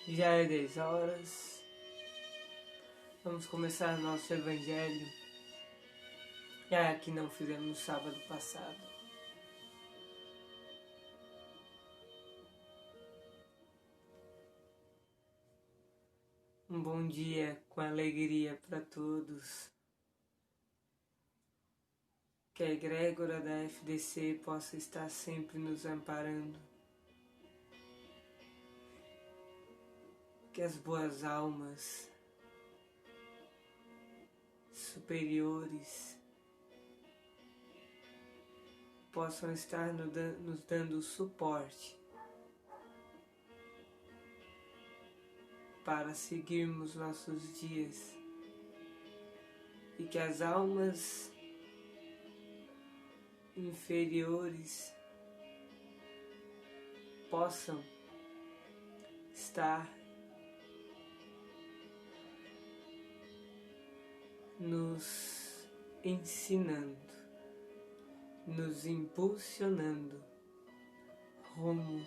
Já é 10 horas. Vamos começar nosso evangelho. Que não fizemos no sábado passado. Um bom dia com alegria para todos. Que a egrégora da FDC possa estar sempre nos amparando. Que as boas almas superiores possam estar nos dando suporte para seguirmos nossos dias e que as almas inferiores possam estar nos ensinando, nos impulsionando rumo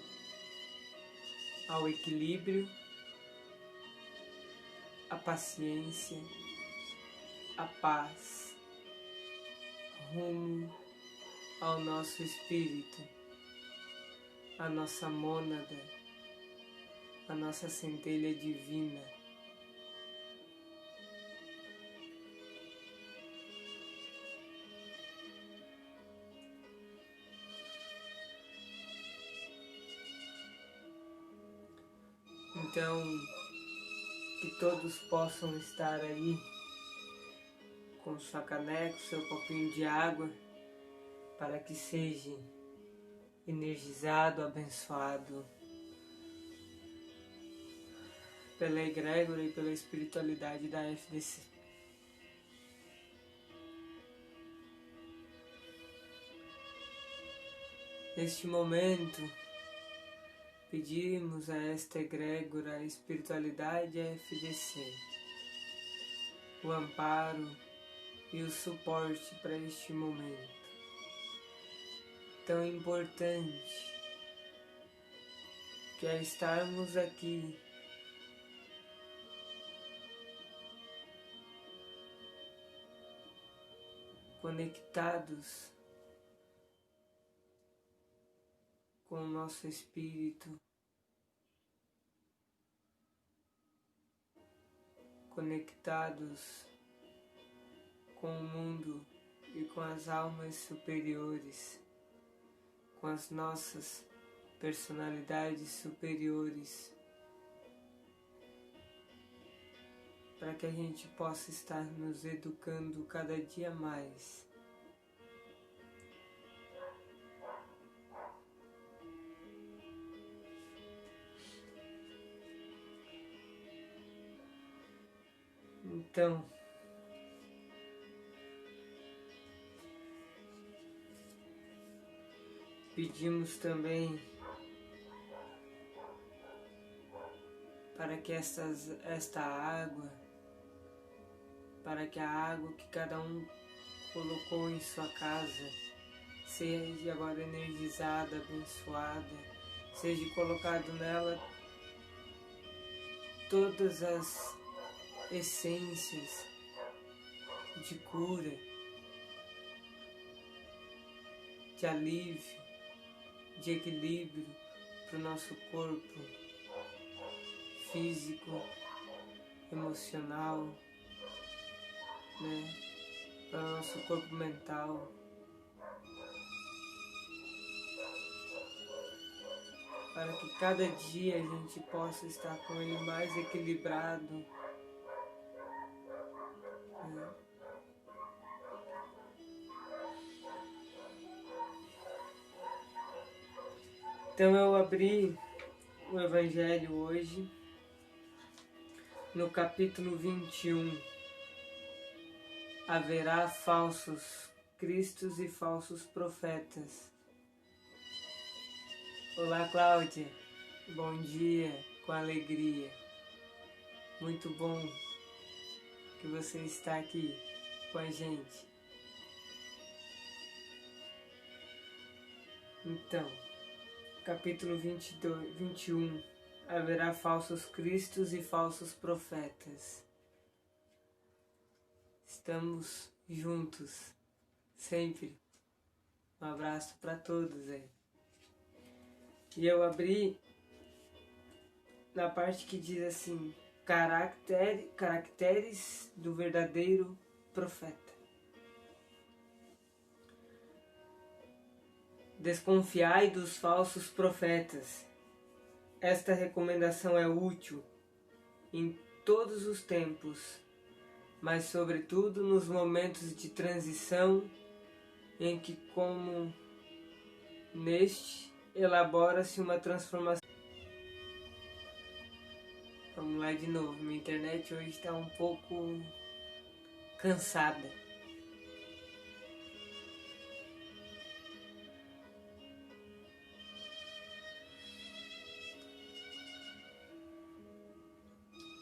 ao equilíbrio, à paciência, à paz, rumo ao nosso espírito, à nossa mônada, à nossa centelha divina. Então, que todos possam estar aí com sua caneca, seu copinho de água, para que seja energizado, abençoado pela egrégora e pela espiritualidade da FDC. Neste momento, pedimos a esta egrégora, a espiritualidade e a FDC, o amparo e o suporte para este momento tão importante, que é estarmos aqui conectados com o nosso espírito, conectados com o mundo e com as almas superiores, com as nossas personalidades superiores, para que a gente possa estar nos educando cada dia mais. Então, pedimos também para que esta água, para que a água que cada um colocou em sua casa seja agora energizada, abençoada, seja colocado nela todas as essências de cura, de alívio, de equilíbrio para o nosso corpo físico, emocional, para o nosso corpo mental, para que cada dia a gente possa estar com ele mais equilibrado, Então eu abri o Evangelho hoje no capítulo 21. Haverá falsos cristos e falsos profetas. Olá, Cláudia. Bom dia, com alegria. Muito bom que você está aqui com a gente. Então, capítulo 21. haverá falsos cristos e falsos profetas. Estamos juntos, sempre. Um abraço para todos aí. E eu abri na parte que diz assim, caracteres do verdadeiro profeta. Desconfiai dos falsos profetas. Esta recomendação é útil em todos os tempos, mas sobretudo nos momentos de transição em que, como neste, elabora-se uma transformação. Vamos lá de novo, minha internet hoje está um pouco cansada.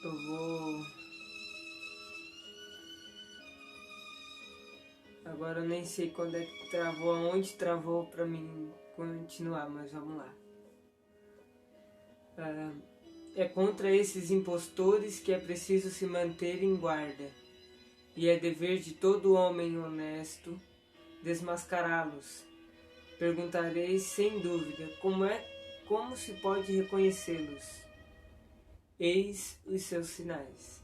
Eu vou... Agora eu nem sei quando é que travou, aonde travou para mim continuar, mas vamos lá. É contra esses impostores que é preciso se manter em guarda, e é dever de todo homem honesto desmascará-los. Perguntareis sem dúvida, como se pode reconhecê-los? Eis os seus sinais.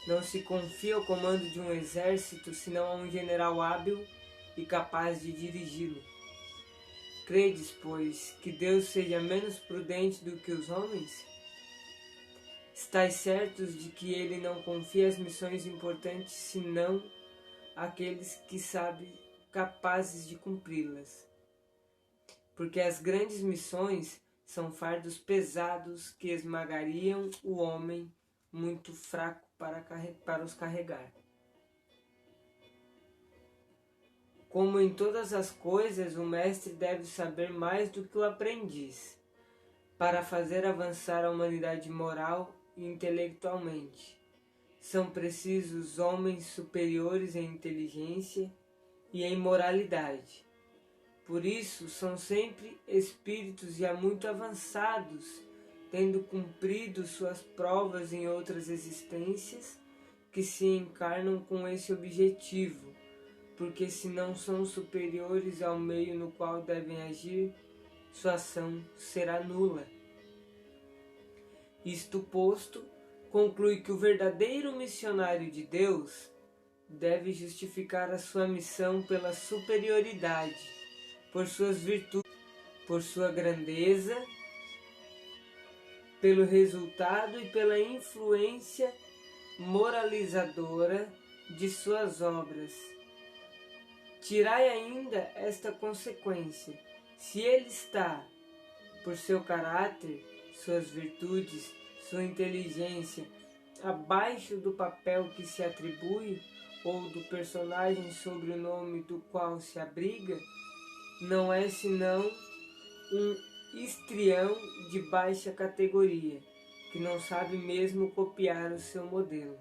Não se confia ao comando de um exército, senão a um general hábil e capaz de dirigi-lo. Credes, pois, que Deus seja menos prudente do que os homens? Estais certos de que Ele não confia as missões importantes, senão àqueles que sabem capazes de cumpri-las. Porque as grandes missões são fardos pesados que esmagariam o homem muito fraco para os carregar. Como em todas as coisas, o mestre deve saber mais do que o aprendiz, para fazer avançar a humanidade moral e intelectualmente. São precisos homens superiores em inteligência e em moralidade. Por isso, são sempre espíritos já muito avançados, tendo cumprido suas provas em outras existências, que se encarnam com esse objetivo, porque se não são superiores ao meio no qual devem agir, sua ação será nula. Isto posto, conclui que o verdadeiro missionário de Deus deve justificar a sua missão pela superioridade, por suas virtudes, por sua grandeza, pelo resultado e pela influência moralizadora de suas obras. Tirai ainda esta consequência: se ele está, por seu caráter, suas virtudes, sua inteligência, abaixo do papel que se atribui ou do personagem sobre o nome do qual se abriga, não é senão um histrião de baixa categoria, que não sabe mesmo copiar o seu modelo.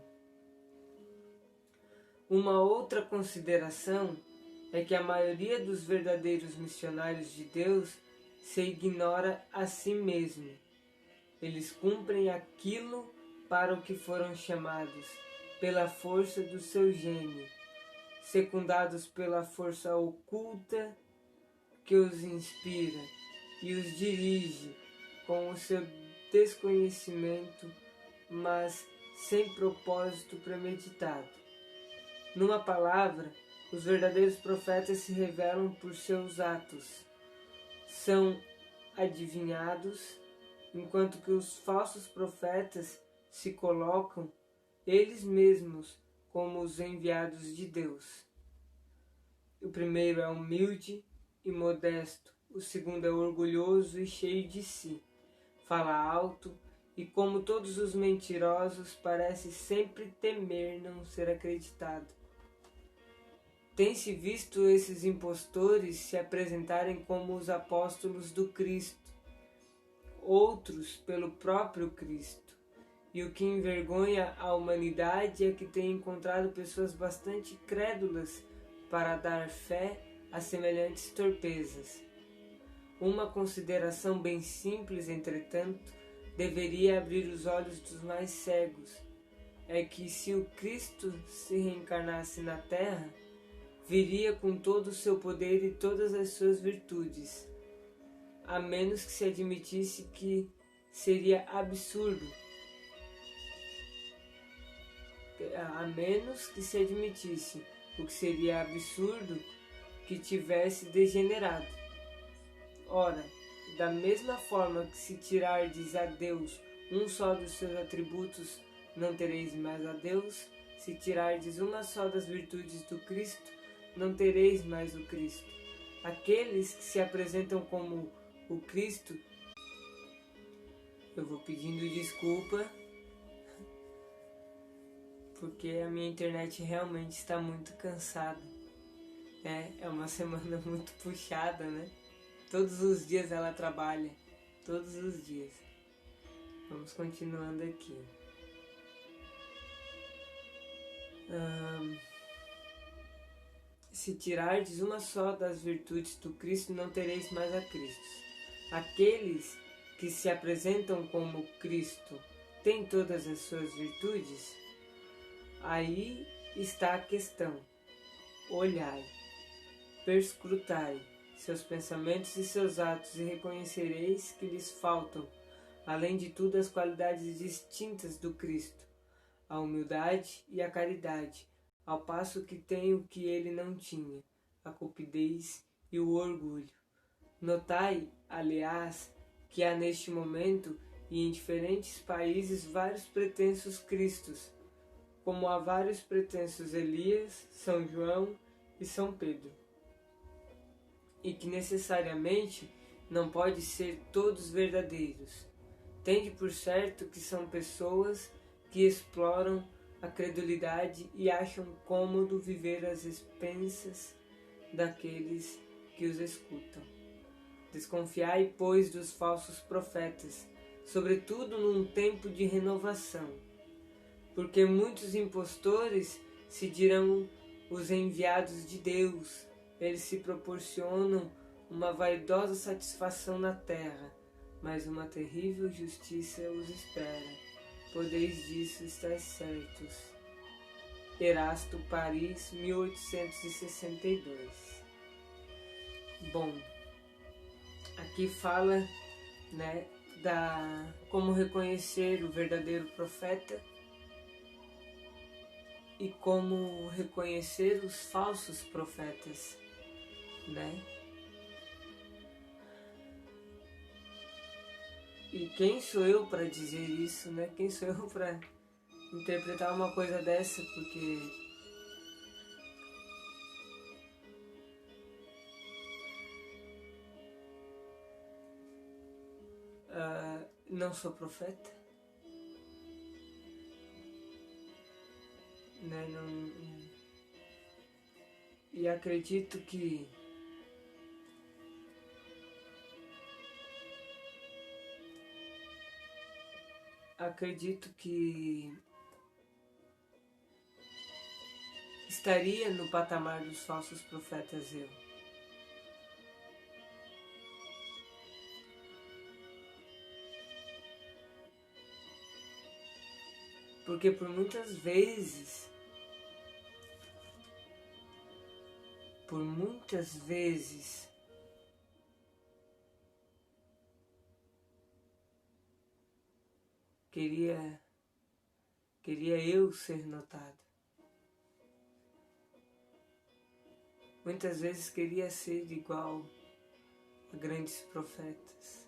Uma outra consideração é que a maioria dos verdadeiros missionários de Deus se ignora a si mesmo. Eles cumprem aquilo para o que foram chamados, pela força do seu gênio, secundados pela força oculta que os inspira e os dirige com o seu desconhecimento, mas sem propósito premeditado. Numa palavra, os verdadeiros profetas se revelam por seus atos. São adivinhados, enquanto que os falsos profetas se colocam eles mesmos como os enviados de Deus. O primeiro é humilde e modesto, o segundo é orgulhoso e cheio de si, fala alto e, como todos os mentirosos, parece sempre temer não ser acreditado. Tem-se visto esses impostores se apresentarem como os apóstolos do Cristo, outros pelo próprio Cristo. E o que envergonha a humanidade é que tem encontrado pessoas bastante crédulas para dar fé a semelhantes torpezas. Uma consideração bem simples, entretanto, deveria abrir os olhos dos mais cegos. É que se o Cristo se reencarnasse na Terra, viria com todo o seu poder e todas as suas virtudes, a menos que se admitisse que seria absurdo. A menos que se admitisse o que seria absurdo que tivesse degenerado. Ora, da mesma forma que se tirardes a Deus um só dos seus atributos, não tereis mais a Deus, se tirardes uma só das virtudes do Cristo, não tereis mais o Cristo. Aqueles que se apresentam como o Cristo, eu vou pedindo desculpa, porque a minha internet realmente está muito cansada. É uma semana muito puxada, né? Todos os dias ela trabalha, todos os dias. Vamos continuando aqui. Se tirardes uma só das virtudes do Cristo, não tereis mais a Cristo. Aqueles que se apresentam como Cristo têm todas as suas virtudes? Aí está a questão. Olhai, perscrutai seus pensamentos e seus atos e reconhecereis que lhes faltam, além de tudo, as qualidades distintas do Cristo, a humildade e a caridade, ao passo que tem o que ele não tinha, a cupidez e o orgulho. Notai, aliás, que há neste momento e em diferentes países vários pretensos Cristos, como há vários pretensos Elias, São João e São Pedro, e que necessariamente não pode ser todos verdadeiros. Tende por certo que são pessoas que exploram a credulidade e acham cômodo viver às expensas daqueles que os escutam. Desconfiai, pois, dos falsos profetas, sobretudo num tempo de renovação, porque muitos impostores se dirão os enviados de Deus. Eles se proporcionam uma vaidosa satisfação na terra, mas uma terrível justiça os espera. Podeis disso estar certos. Erasto, Paris, 1862. Bom, aqui fala, né, como reconhecer o verdadeiro profeta e como reconhecer os falsos profetas, né? E quem sou eu para dizer isso, né? Quem sou eu para interpretar uma coisa dessa? Porque não sou profeta, né? E acredito que estaria no patamar dos falsos profetas eu. Porque por muitas vezes queria eu ser notado. Muitas vezes queria ser igual a grandes profetas.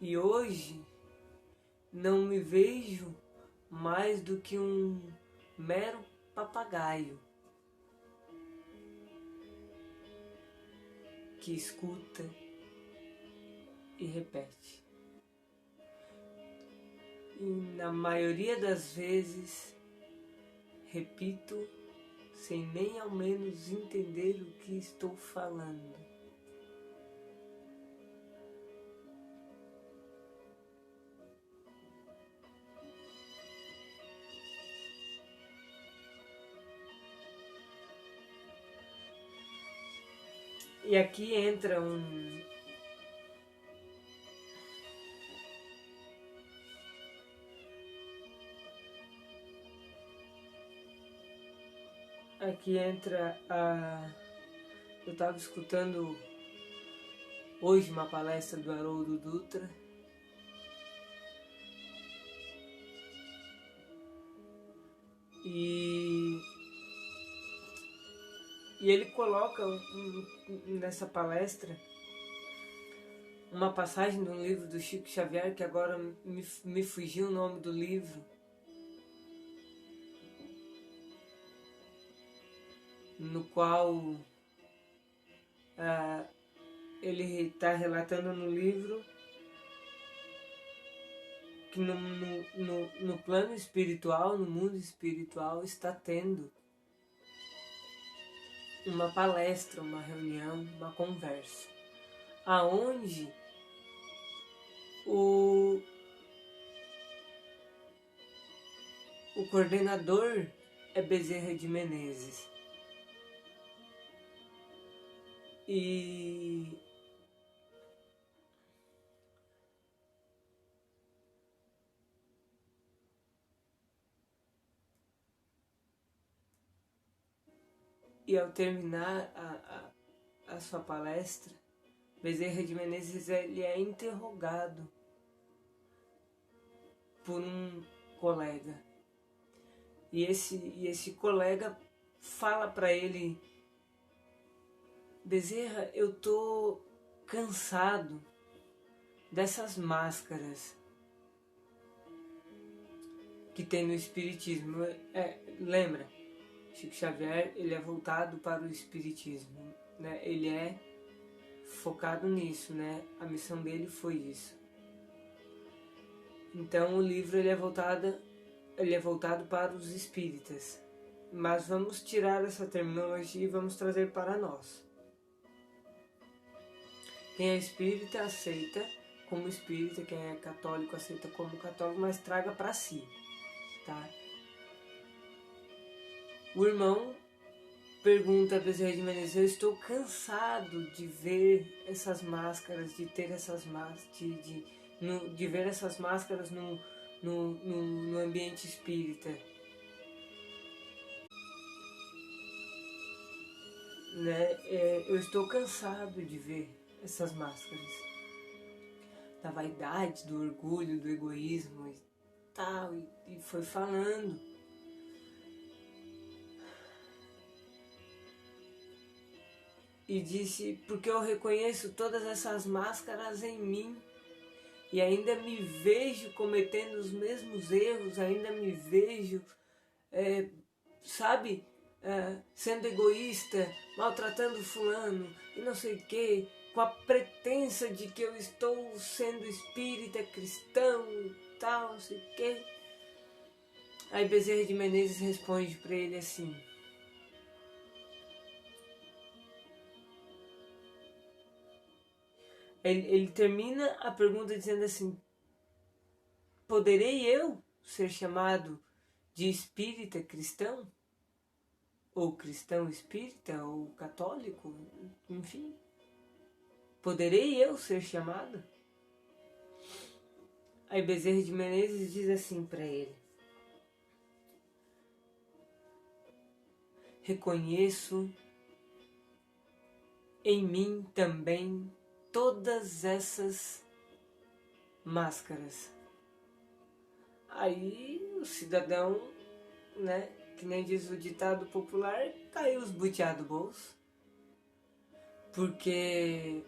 E hoje não me vejo mais do que um mero papagaio que escuta e repete. E na maioria das vezes repito sem nem ao menos entender o que estou falando. E aqui entra um... Aqui entra a... Eu estava escutando hoje uma palestra do Haroldo Dutra. E ele coloca nessa palestra uma passagem de um livro do Chico Xavier, que agora me fugiu o nome do livro, no qual ele está relatando no livro que no plano espiritual, no mundo espiritual, está tendo uma palestra, uma reunião, uma conversa, aonde o coordenador é Bezerra de Menezes. E ao terminar a sua palestra, Bezerra de Menezes ele é interrogado por um colega. E esse colega fala para ele: Bezerra, eu tô cansado dessas máscaras que tem no espiritismo. Lembra? Chico Xavier, ele é voltado para o espiritismo, né? Ele é focado nisso, né? A missão dele foi isso. Então o livro ele é voltado para os espíritas. Mas vamos tirar essa terminologia e vamos trazer para nós. Quem é espírita aceita como espírita, quem é católico aceita como católico, mas traga para si, tá? O irmão pergunta a Bezerra de Menezes: eu estou cansado de ver essas máscaras, de ter essas máscaras, de ver essas máscaras no ambiente espírita. Né? Eu estou cansado de ver essas máscaras da vaidade, do orgulho, do egoísmo e tal, e foi falando. E disse: porque eu reconheço todas essas máscaras em mim e ainda me vejo cometendo os mesmos erros, ainda me vejo, sendo egoísta, maltratando fulano e não sei o que, com a pretensa de que eu estou sendo espírita, cristão e tal, não sei o que. Aí Bezerra de Menezes responde para ele assim: ele termina a pergunta dizendo assim: poderei eu ser chamado de espírita cristão? Ou cristão espírita? Ou católico? Enfim. Poderei eu ser chamado? Aí Bezerra de Menezes diz assim para ele: reconheço em mim também todas essas máscaras. Aí o cidadão, né, que nem diz o ditado popular, caiu os butiá do bolso. Porque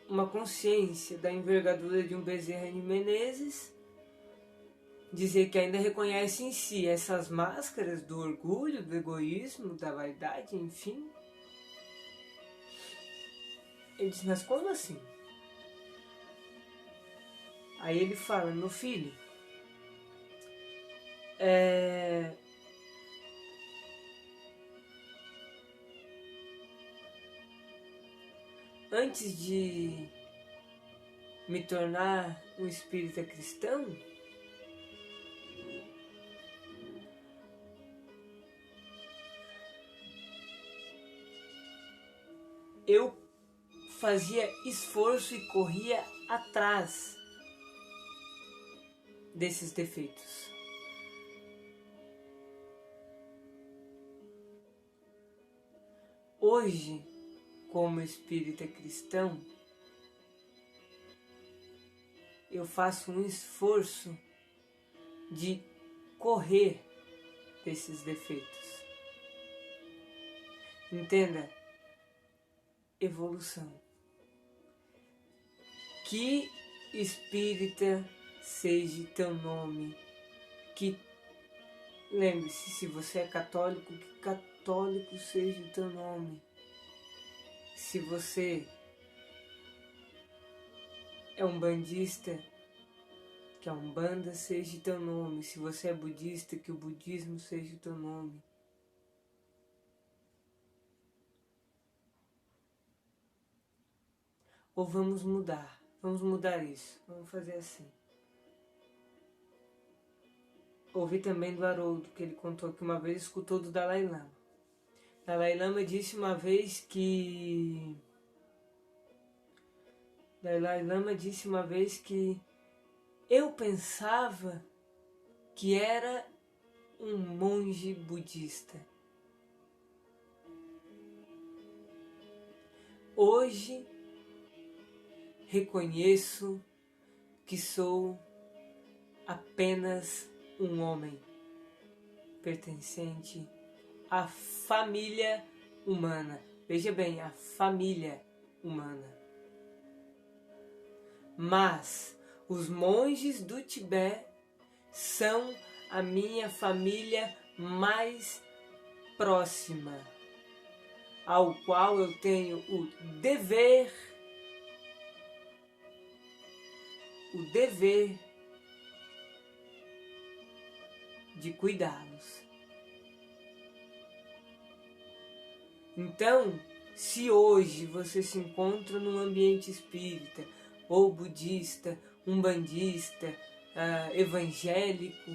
uma consciência da envergadura de um Bezerra de Menezes dizer que ainda reconhece em si essas máscaras do orgulho, do egoísmo, da vaidade, enfim. Ele diz: mas como assim? Aí ele fala: meu filho, antes de me tornar um espírita cristão, eu fazia esforço e corria atrás desses defeitos. Hoje, como espírita cristão, eu faço um esforço de correr desses defeitos. Entenda? Evolução. Que espírita seja teu nome. Que, lembre-se, se você é católico, que católico seja o teu nome. Se você é umbandista, que a Umbanda seja o teu nome. Se você é budista, que o budismo seja o teu nome. Ou vamos mudar isso, vamos fazer assim. Ouvi também do Haroldo, que ele contou que uma vez escutou do Dalai Lama. Dalai Lama disse uma vez que eu pensava que era um monge budista. Hoje reconheço que sou apenas um homem pertencente à família humana. Veja bem, a família humana. Mas os monges do Tibete são a minha família mais próxima, ao qual eu tenho o dever de cuidá-los. Então, se hoje você se encontra num ambiente espírita, ou budista, umbandista, evangélico,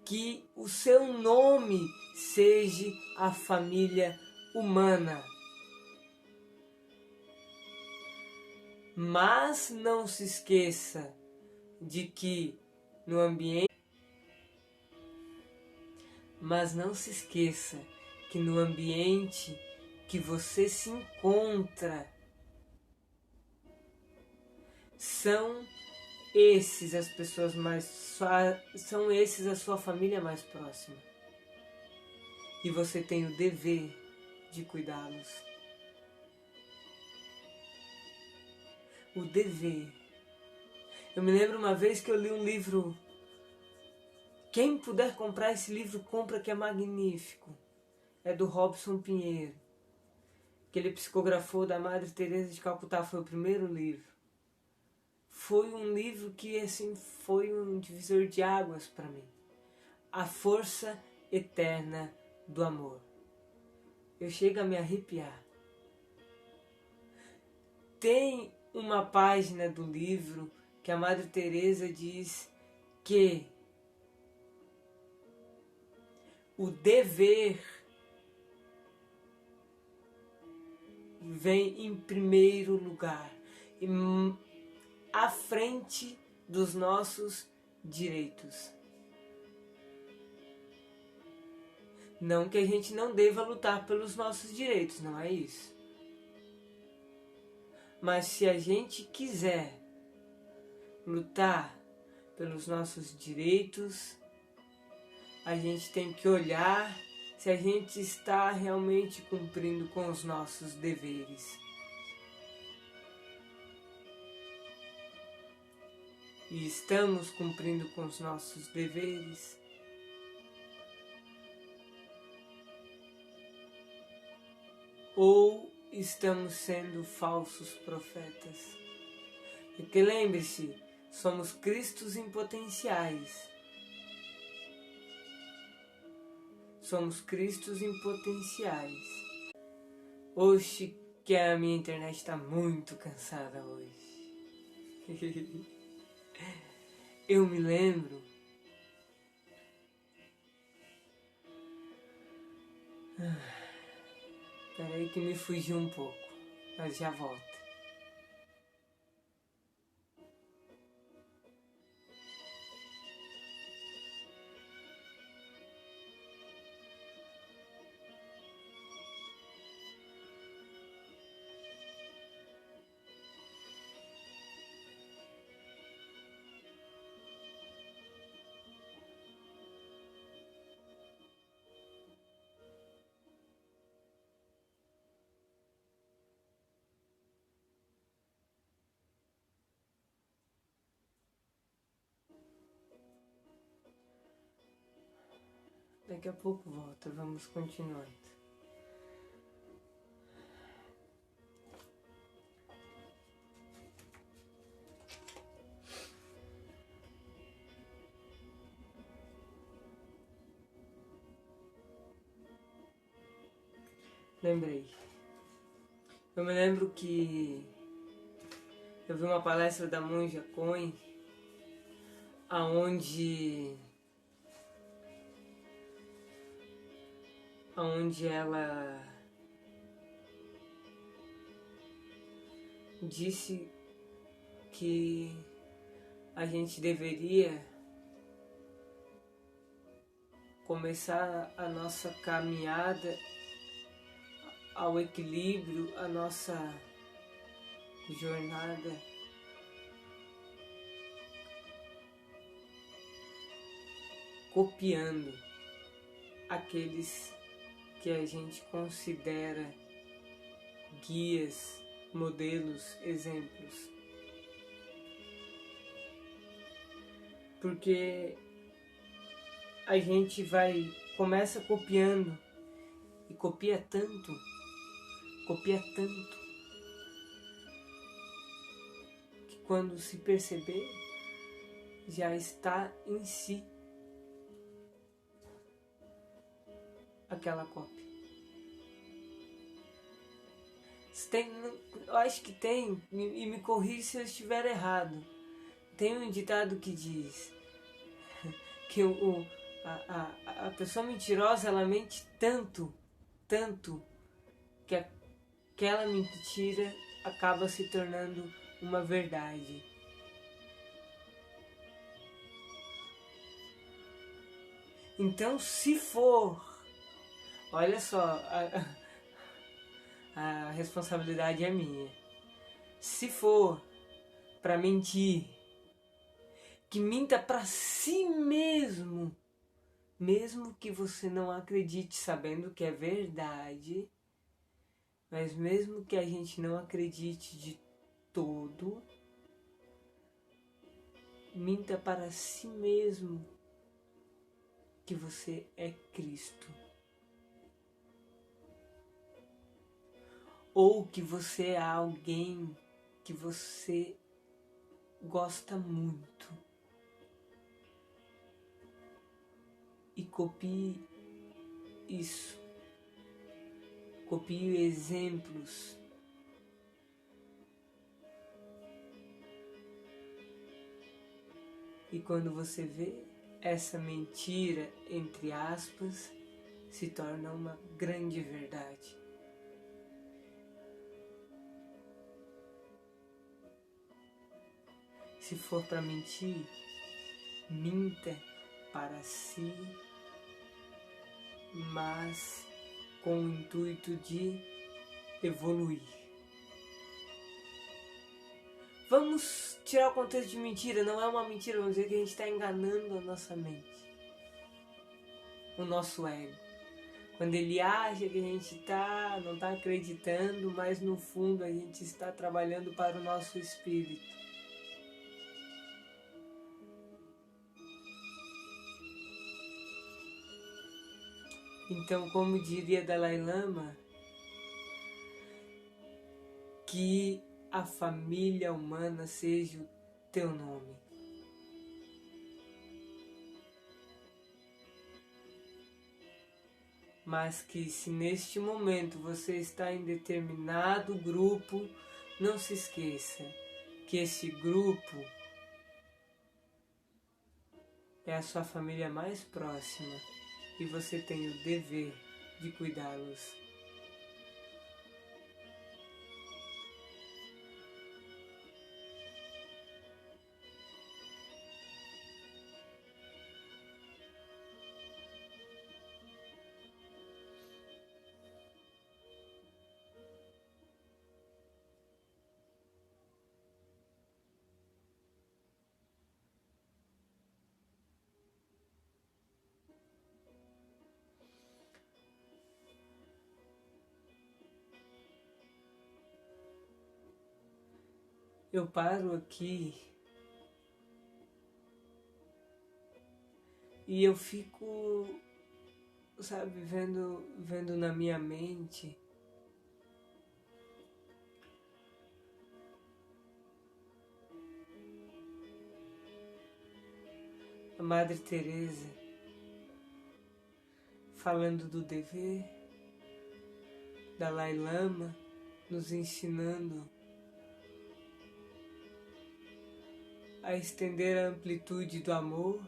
que o seu nome seja a família humana. Mas não se esqueça de que no ambiente que você se encontra, são esses a sua família mais próxima. E você tem o dever de cuidá-los. O dever. Eu me lembro uma vez que eu li um livro. Quem puder comprar esse livro, compra, que é magnífico. É do Robson Pinheiro, que ele psicografou da Madre Teresa de Calcutá. Foi o primeiro livro. Foi um livro que assim foi um divisor de águas para mim. A força eterna do amor. Eu chego a me arrepiar. Tem uma página do livro que a Madre Teresa diz que o dever vem em primeiro lugar, à frente dos nossos direitos. Não que a gente não deva lutar pelos nossos direitos, não é isso. Mas se a gente quiser lutar pelos nossos direitos, a gente tem que olhar se a gente está realmente cumprindo com os nossos deveres. E estamos cumprindo com os nossos deveres? Ou estamos sendo falsos profetas? Porque lembre-se, somos Cristos em potenciais. Somos Cristos em potenciais. Oxe, que a minha internet está muito cansada hoje. Eu me lembro. Peraí Peraí que me fugiu um pouco, mas já volto. Daqui a pouco volta, vamos continuando. Lembrei. Eu me lembro que eu vi uma palestra da Monja Coen, aonde ela disse que a gente deveria começar a nossa caminhada ao equilíbrio, a nossa jornada copiando aqueles que a gente considera guias, modelos, exemplos. Porque a gente começa copiando e copia tanto, que quando se perceber, já está em si aquela cópia. Eu acho que tem, e me corrija se eu estiver errado, tem um ditado que diz que a pessoa mentirosa, ela mente tanto, que aquela mentira acaba se tornando uma verdade. Então, se for, olha só, a responsabilidade é minha. Se for para mentir, que minta para si mesmo, mesmo que você não acredite sabendo que é verdade, mas mesmo que a gente não acredite de todo, minta para si mesmo que você é Cristo. Ou que você é alguém que você gosta muito. E copie isso. Copie exemplos. E quando você vê, essa mentira, entre aspas, se torna uma grande verdade. Se for para mentir, minta para si, mas com o intuito de evoluir. Vamos tirar o contexto de mentira, não é uma mentira, vamos dizer que a gente está enganando a nossa mente, o nosso ego. Quando ele acha que a gente não está acreditando, mas no fundo a gente está trabalhando para o nosso espírito. Então, como diria Dalai Lama, que a família humana seja o teu nome. Mas que se neste momento você está em determinado grupo, não se esqueça que esse grupo é a sua família mais próxima e você tem o dever de cuidá-los. eu paro aqui e eu fico, sabe, vendo na minha mente a Madre Teresa falando do dever, Dalai Lama nos ensinando a estender a amplitude do amor,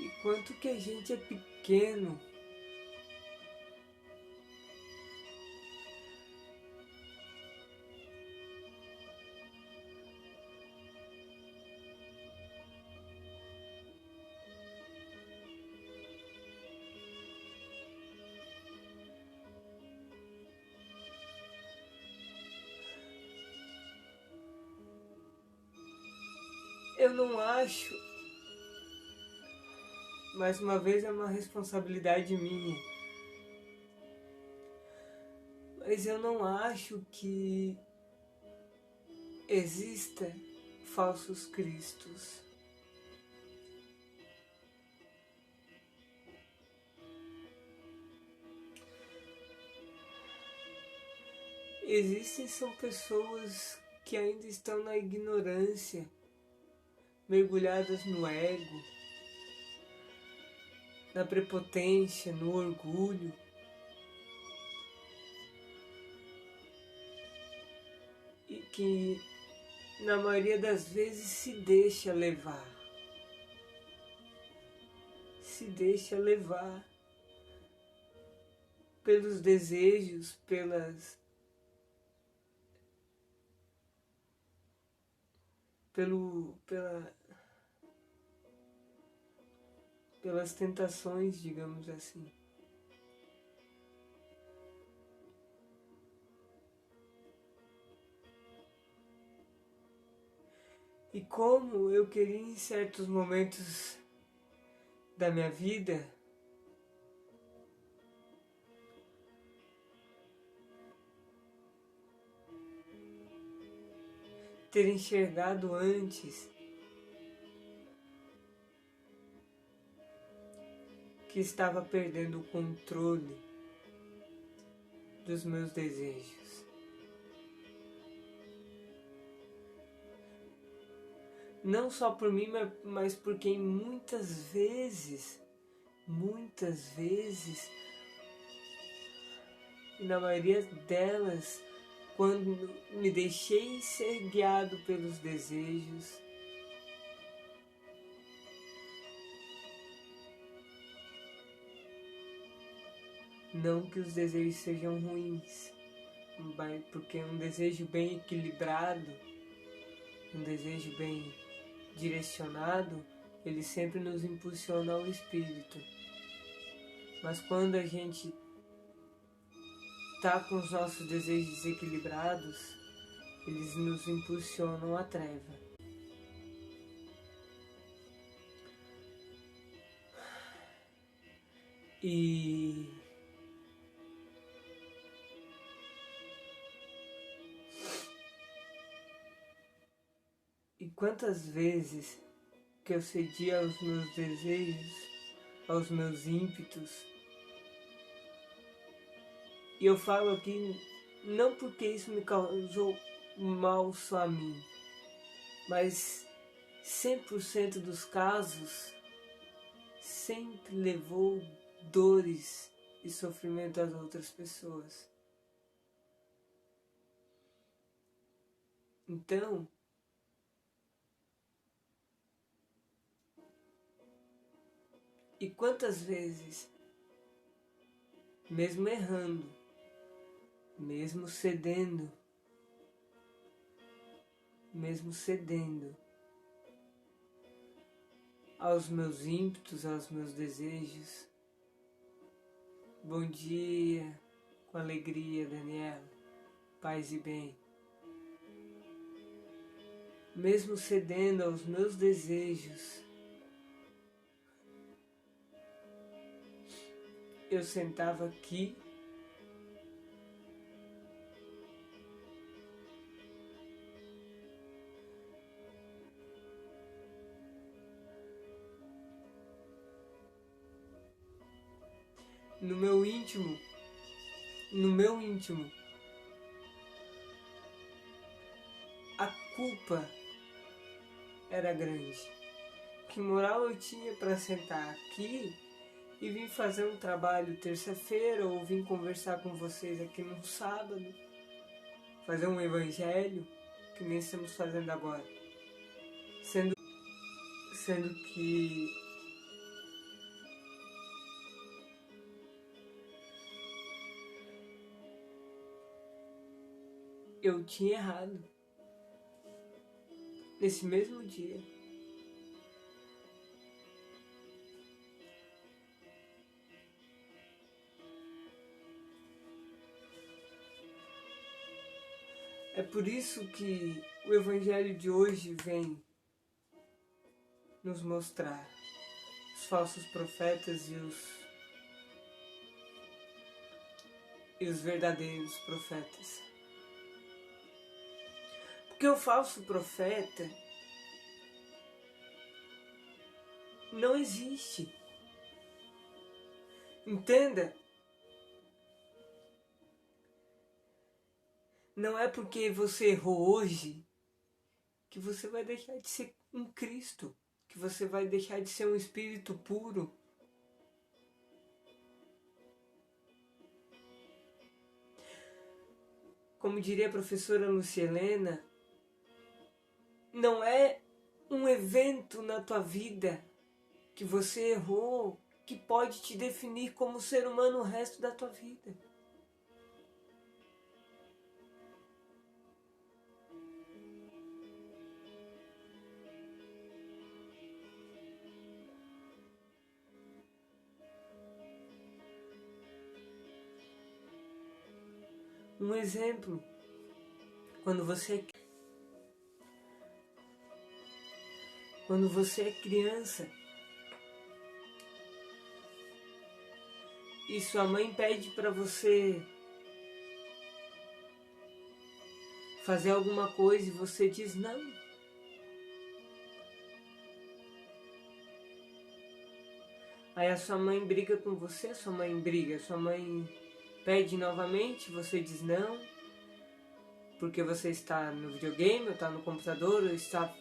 e quanto que a gente é pequeno eu não acho, mais uma vez é uma responsabilidade minha, mas eu não acho que exista falsos cristos. Existem são pessoas que ainda estão na ignorância, mergulhadas no ego, na prepotência, no orgulho. E que na maioria das vezes se deixa levar. Se deixa levar pelos desejos, pelas tentações, digamos assim. E como eu queria em certos momentos da minha vida ter enxergado antes que estava perdendo o controle dos meus desejos. Não só por mim, mas porque muitas vezes, e na maioria delas, quando me deixei ser guiado pelos desejos, não que os desejos sejam ruins, porque um desejo bem equilibrado, um desejo bem direcionado, ele sempre nos impulsiona ao espírito. Mas quando a gente tá com os nossos desejos desequilibrados, eles nos impulsionam à treva. E quantas vezes que eu cedi aos meus desejos, aos meus ímpetos. E eu falo aqui não porque isso me causou mal só a mim, mas 100% dos casos sempre levou dores e sofrimento às outras pessoas. Então, e quantas vezes, mesmo errando, mesmo cedendo, aos meus ímpetos, aos meus desejos. Bom dia, com alegria, Daniela, paz e bem. mesmo cedendo aos meus desejos, eu sentava aqui no meu íntimo, a culpa era grande. Que moral eu tinha para sentar aqui e vim fazer um trabalho terça-feira ou vim conversar com vocês aqui no sábado, fazer um evangelho que nem estamos fazendo agora, sendo que eu tinha errado nesse mesmo dia. É por isso que o Evangelho de hoje vem nos mostrar os falsos profetas e os verdadeiros profetas. Porque o falso profeta não existe. Entenda? Não é porque você errou hoje que você vai deixar de ser um Cristo, que você vai deixar de ser um espírito puro. Como diria a professora Lucielena, não é um evento na tua vida que você errou que pode te definir como ser humano o resto da tua vida. Um exemplo, quando você é criança e sua mãe pede para você fazer alguma coisa e você diz não. Aí a sua mãe briga com você, sua mãe pede novamente, você diz não, porque você está no videogame, ou está no computador, ou está...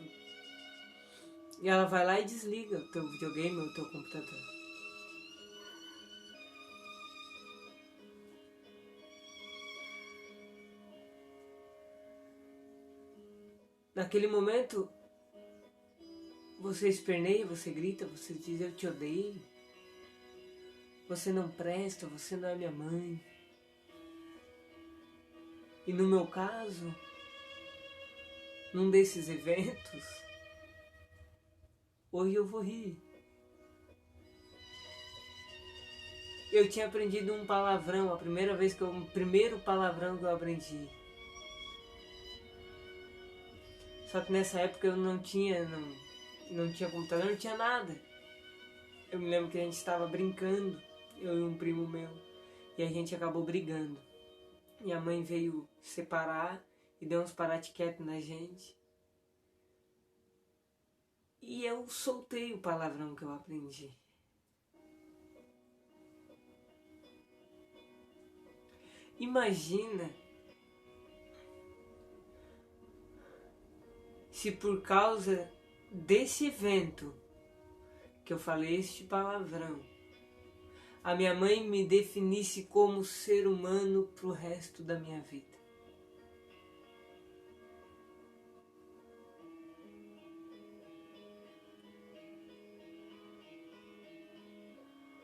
E ela vai lá e desliga o teu videogame ou o teu computador. Naquele momento, você esperneia, você grita, você diz eu te odeio, você não presta, você não é minha mãe. E no meu caso, num desses eventos, hoje eu vou rir. Eu tinha aprendido um palavrão, o primeiro palavrão que eu aprendi. Só que nessa época eu não tinha computador, não tinha nada. Eu me lembro que a gente estava brincando, eu e um primo meu, e a gente acabou brigando. Minha mãe veio separar e deu uns parate-quieto na gente. E eu soltei o palavrão que eu aprendi. Imagina se por causa desse evento que eu falei este palavrão, a minha mãe me definisse como ser humano pro resto da minha vida.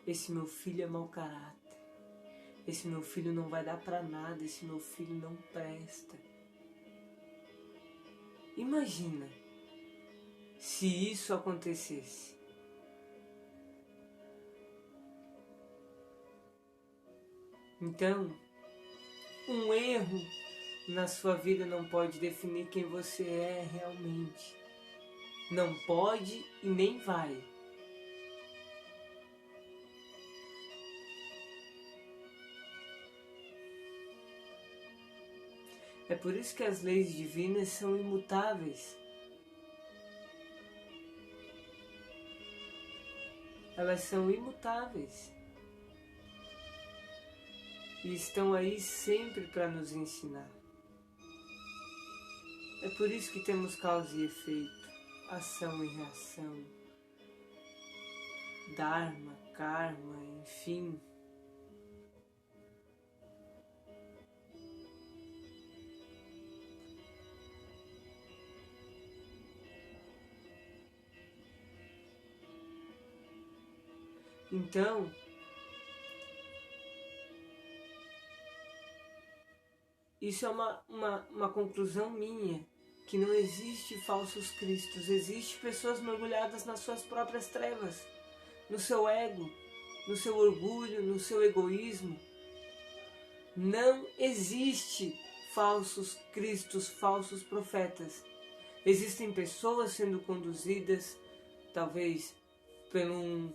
Esse meu filho é mau caráter. Esse meu filho não vai dar pra nada. Esse meu filho não presta. Imagina se isso acontecesse. Então, um erro na sua vida não pode definir quem você é realmente. Não pode e nem vai. É por isso que as leis divinas são imutáveis. Elas são imutáveis. E estão aí sempre para nos ensinar. É por isso que temos causa e efeito, ação e reação, dharma, karma, enfim. Então, isso é uma conclusão minha, que não existe falsos cristos, existe pessoas mergulhadas nas suas próprias trevas, no seu ego, no seu orgulho, no seu egoísmo. Não existe falsos cristos, falsos profetas. Existem pessoas sendo conduzidas, talvez, pelo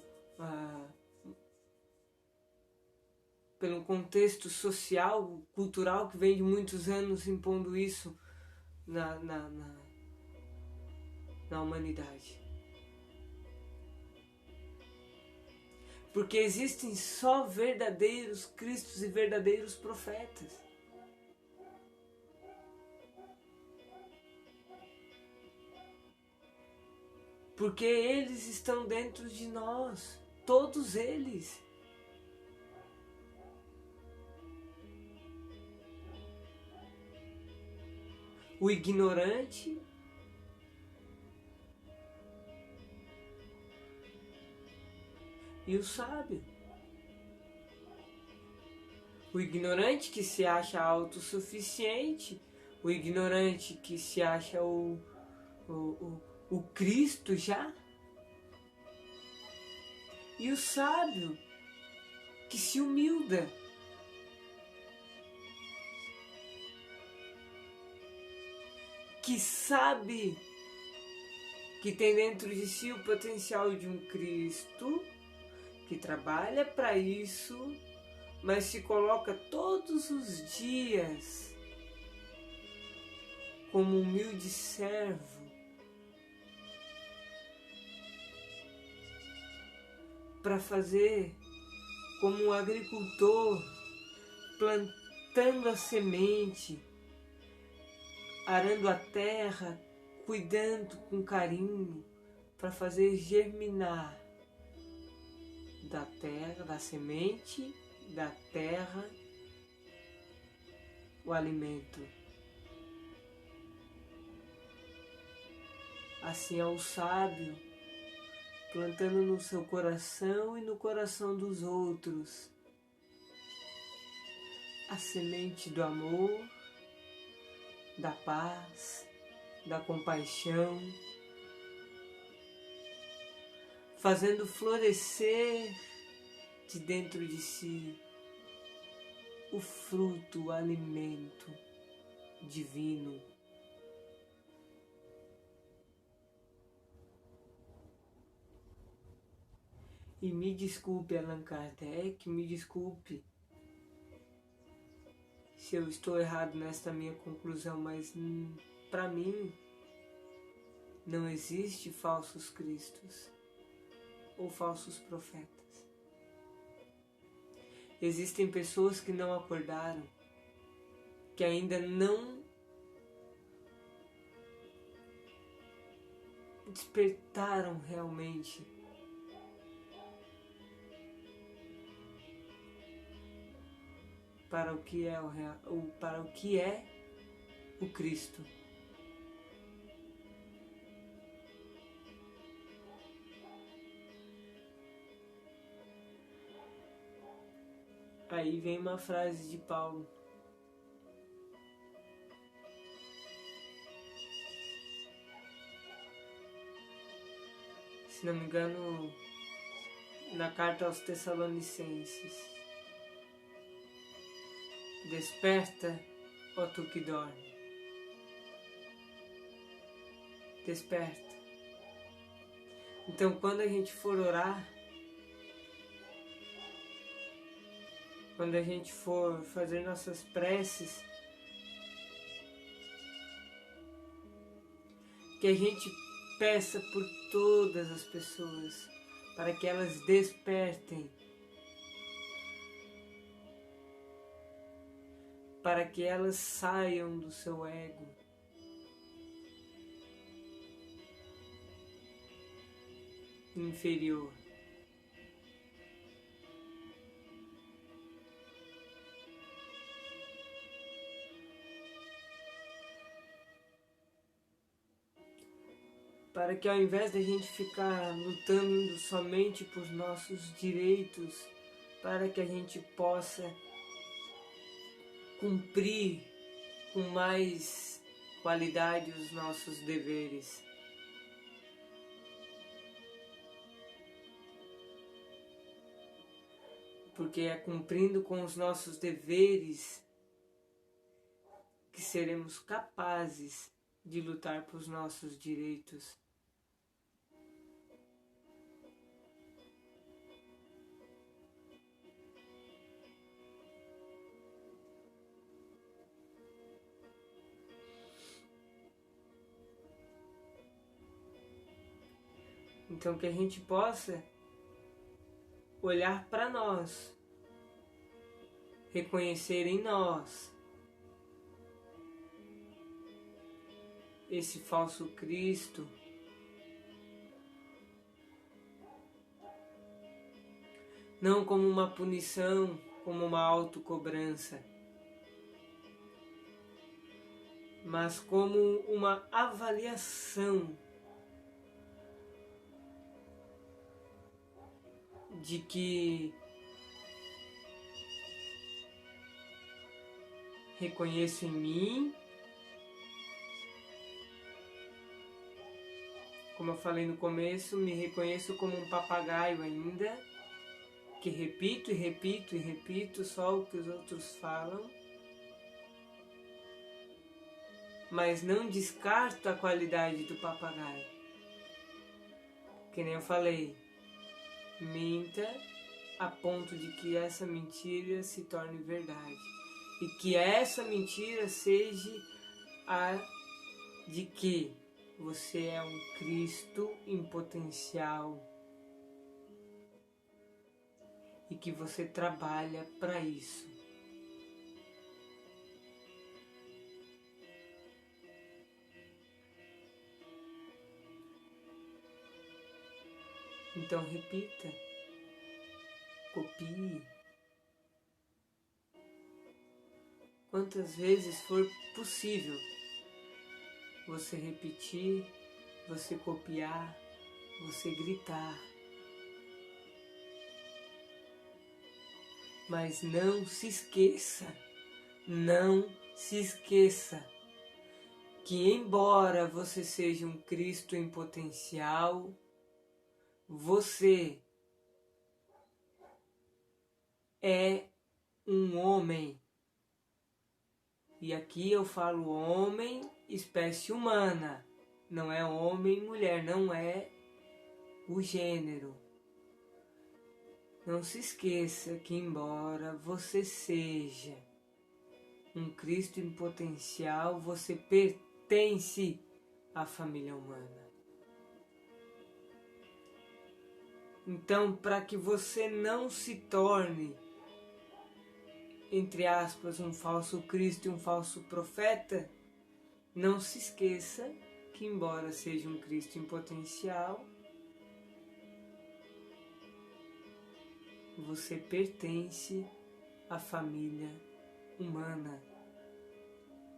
contexto social, cultural, que vem de muitos anos impondo isso na humanidade. Porque existem só verdadeiros cristos e verdadeiros profetas. Porque eles estão dentro de nós, todos eles. O ignorante e o sábio. O ignorante que se acha autossuficiente, o ignorante que se acha o Cristo já, e o sábio que se humilda. Que sabe que tem dentro de si o potencial de um Cristo, que trabalha para isso, mas se coloca todos os dias como humilde servo para fazer como um agricultor, plantando a semente, arando a terra, cuidando com carinho para fazer germinar da terra, da semente, da terra, o alimento. Assim é o sábio, plantando no seu coração e no coração dos outros a semente do amor, da paz, da compaixão, fazendo florescer de dentro de si o fruto, o alimento divino. E me desculpe, Allan Kardec, me desculpe se eu estou errado nesta minha conclusão, mas para mim não existe falsos cristos ou falsos profetas. Existem pessoas que não acordaram, que ainda não despertaram realmente para o que é o Cristo. Aí vem uma frase de Paulo. Se não me engano, na carta aos Tessalonicenses. Desperta, ó tu que dorme. Desperta. Então, quando a gente for orar, quando a gente for fazer nossas preces, que a gente peça por todas as pessoas, para que elas despertem, para que elas saiam do seu ego, inferior. Para que ao invés de a gente ficar lutando somente por nossos direitos, para que a gente possa cumprir com mais qualidade os nossos deveres. Porque é cumprindo com os nossos deveres que seremos capazes de lutar por nossos direitos. Então que a gente possa olhar para nós, reconhecer em nós esse falso Cristo, não como uma punição, como uma autocobrança, mas como uma avaliação de que reconheço em mim, como eu falei no começo, me reconheço como um papagaio ainda, que repito e repito e repito só o que os outros falam, mas não descarto a qualidade do papagaio. Que nem eu falei, minta a ponto de que essa mentira se torne verdade. E que essa mentira seja a de que você é um Cristo em potencial e que você trabalha para isso. Então repita, copie, quantas vezes for possível você repetir, você copiar, você gritar. Mas não se esqueça que embora você seja um Cristo em potencial, você é um homem. E aqui eu falo homem, espécie humana. Não é homem e mulher, não é o gênero. Não se esqueça que embora você seja um Cristo em potencial, você pertence à família humana. Então, para que você não se torne, entre aspas, um falso Cristo e um falso profeta, não se esqueça que embora seja um Cristo em potencial, você pertence à família humana.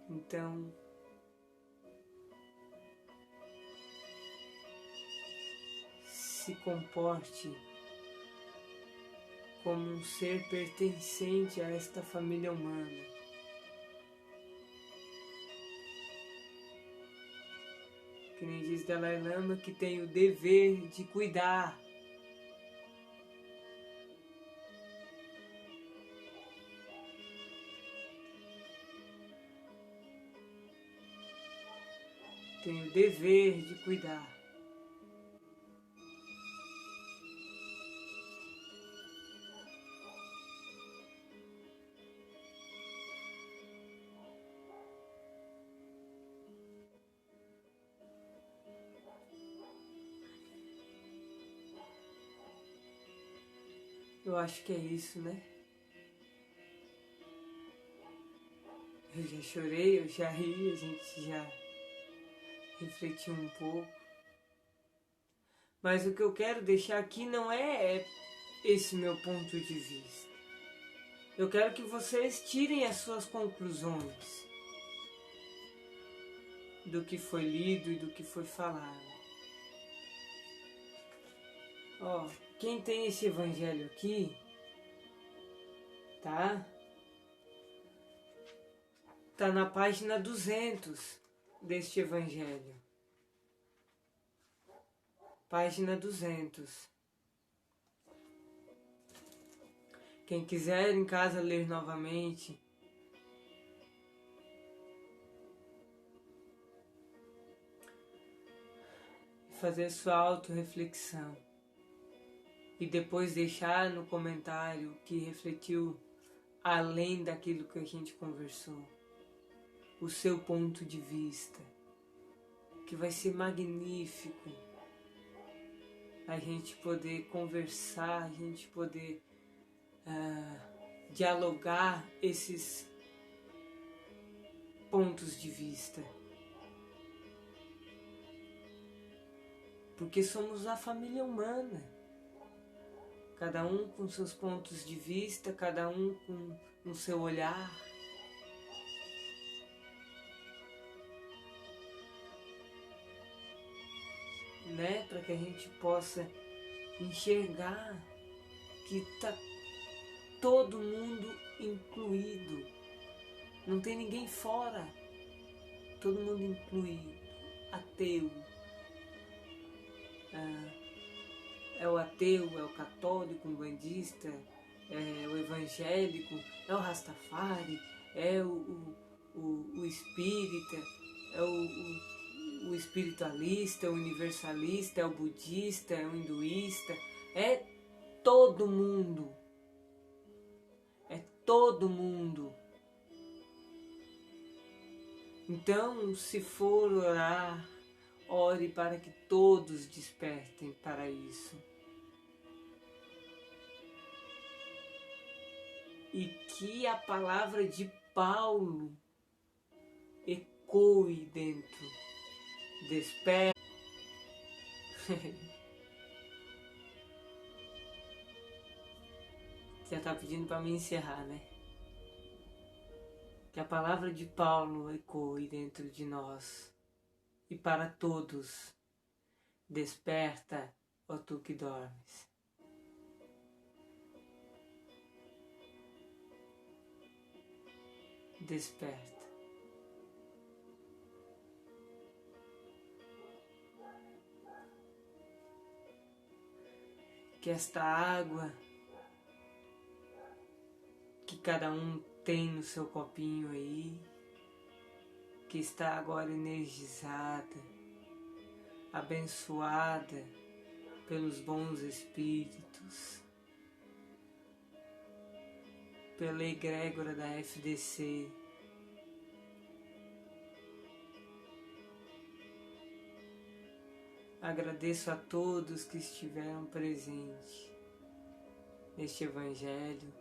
Então, se comporte como um ser pertencente a esta família humana. Que nem diz Dalai Lama, que tem o dever de cuidar. tenho o dever de cuidar. Eu acho que é isso, né? Eu já chorei, eu já ri, a gente já refletiu um pouco. Mas o que eu quero deixar aqui não é esse meu ponto de vista. Eu quero que vocês tirem as suas conclusões do que foi lido e do que foi falado. Ó, quem tem esse evangelho aqui, tá? Tá na página 200 deste evangelho. Página 200. Quem quiser em casa ler novamente, fazer sua autorreflexão e depois deixar no comentário que refletiu além daquilo que a gente conversou, o seu ponto de vista, que vai ser magnífico a gente poder conversar, a gente poder dialogar esses pontos de vista. Porque somos a família humana, cada um com seus pontos de vista, cada um com o seu olhar. Né? Para que a gente possa enxergar que está todo mundo incluído, não tem ninguém fora, todo mundo incluído, ateu, é o ateu, é o católico, o bandista, é o evangélico, é o Rastafari, é o espírita, é o espiritualista, o universalista, é o budista, é o hinduísta, é todo mundo. É todo mundo. Então, se for orar, ore para que todos despertem para isso. E que a palavra de Paulo ecoe dentro. Desperta. Já está pedindo para me encerrar, né? Que a palavra de Paulo ecoe dentro de nós e para todos. Desperta, ó tu que dormes. Desperta. Que esta água que cada um tem no seu copinho aí, que está agora energizada, abençoada pelos bons espíritos, pela egrégora da FDC, agradeço a todos que estiveram presentes neste Evangelho,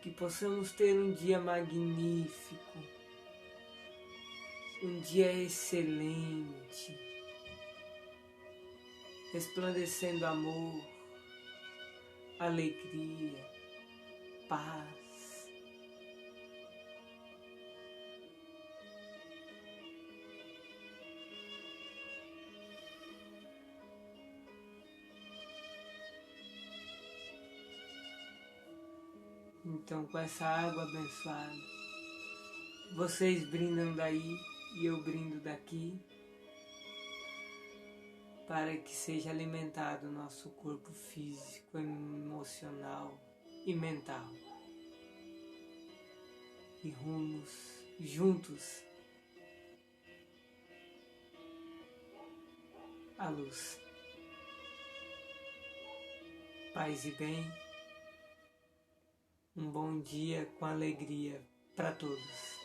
que possamos ter um dia magnífico, um dia excelente, resplandecendo amor, alegria, paz. Então, com essa água abençoada, vocês brindam daí e eu brindo daqui, para que seja alimentado o nosso corpo físico, emocional e mental, e rumos juntos à luz. Paz e bem, um bom dia com alegria para todos.